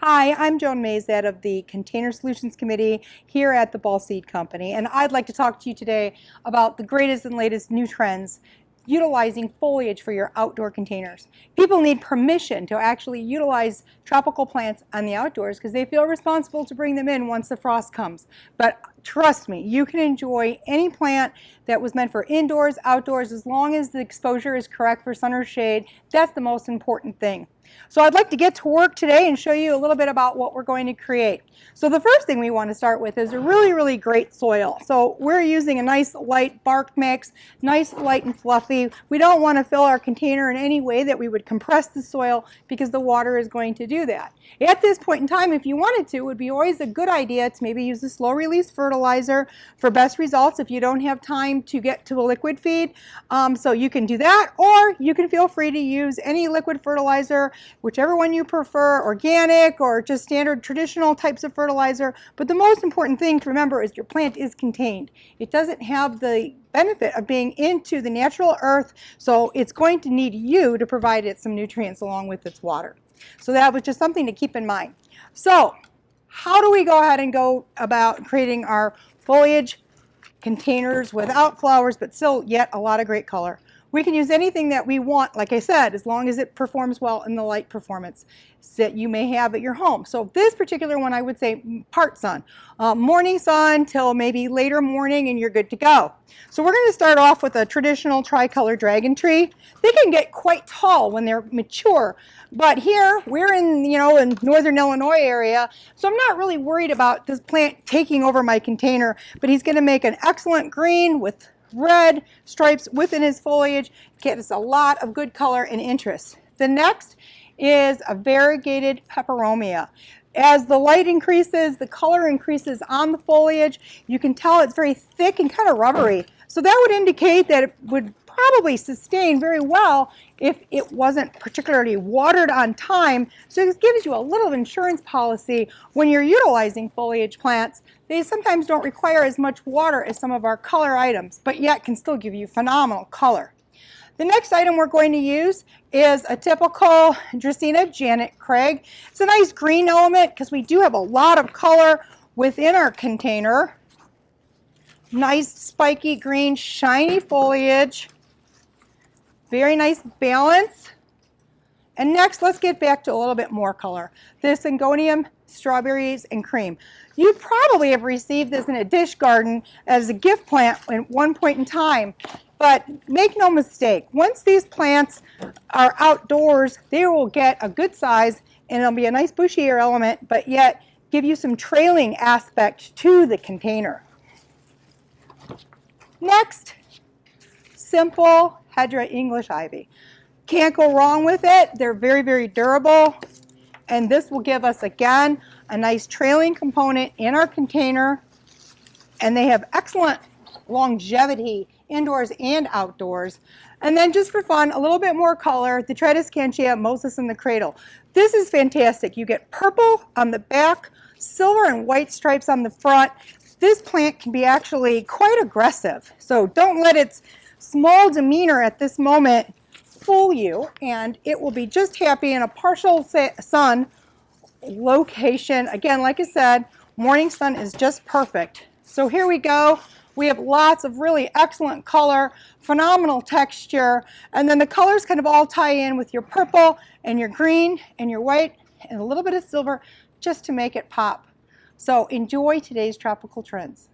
Hi, I'm Joan Mazet of the Container Solutions Committee here at the Ball Seed Company, and I'd like to talk to you today about the greatest and latest new trends utilizing foliage for your outdoor containers. People need permission to actually utilize tropical plants on the outdoors because they feel responsible to bring them in once the frost comes. But trust me, you can enjoy any plant that was meant for indoors, outdoors, as long as the exposure is correct for sun or shade. That's the most important thing. So I'd like to get to work today and show you a little bit about what we're going to create. So the first thing we want to start with is a really great soil. So we're using a nice light bark mix, nice light and fluffy. We don't want to fill our container in any way that we would compress the soil because the water is going to do that. At this point in time, if you wanted to, it would be always a good idea to maybe use a slow release fertilizer for best results if you don't have time to get to a liquid feed. So you can do that, or you can feel free to use any liquid fertilizer, whichever one you prefer, organic or just standard traditional types of fertilizer. But the most important thing to remember is your plant is contained. It doesn't have the benefit of being into the natural earth, so it's going to need you to provide it some nutrients along with its water. So that was just something to keep in mind. So how do we go ahead and go about creating our foliage containers without flowers but still yet a lot of great color? We can use anything that we want, like I said, as long as it performs well in the light performance that you may have at your home. So this particular one, I would say part sun. Morning sun till maybe later morning and you're good to go. So we're going to start off with a traditional tricolor dragon tree. They can get quite tall when they're mature, but here we're in northern Illinois area, so I'm not really worried about this plant taking over my container, but he's going to make an excellent green with red stripes within his foliage. Gets a lot of good color and interest. The next is a variegated peperomia. As the light increases, the color increases on the foliage. You can tell it's very thick and kind of rubbery. So that would indicate that it would probably sustain very well if it wasn't particularly watered on time. So this gives you a little insurance policy when you're utilizing foliage plants. They sometimes don't require as much water as some of our color items, but yet can still give you phenomenal color. The next item we're going to use is a typical Dracaena Janet Craig. It's a nice green element because we do have a lot of color within our container. Nice spiky green, shiny foliage. Very nice balance. And next, let's get back to a little bit more color. This Syngonium, strawberries, and cream. You probably have received this in a dish garden as a gift plant at one point in time. But make no mistake, once these plants are outdoors, they will get a good size and it'll be a nice bushier element, but yet give you some trailing aspect to the container. Next, simple Hedera English ivy. Can't go wrong with it. They're very durable. And this will give us, again, a nice trailing component in our container. And they have excellent longevity indoors and outdoors. And then just for fun, a little bit more color, the Tradescantia Moses in the Cradle. This is fantastic. You get purple on the back, silver and white stripes on the front. This plant can be actually quite aggressive. So don't let its small demeanor at this moment fool you, and it will be just happy in a partial sun location. Again, like I said, morning sun is just perfect. So here we go. We have lots of really excellent color, phenomenal texture, and then the colors kind of all tie in with your purple and your green and your white and a little bit of silver just to make it pop. So enjoy today's tropical trends.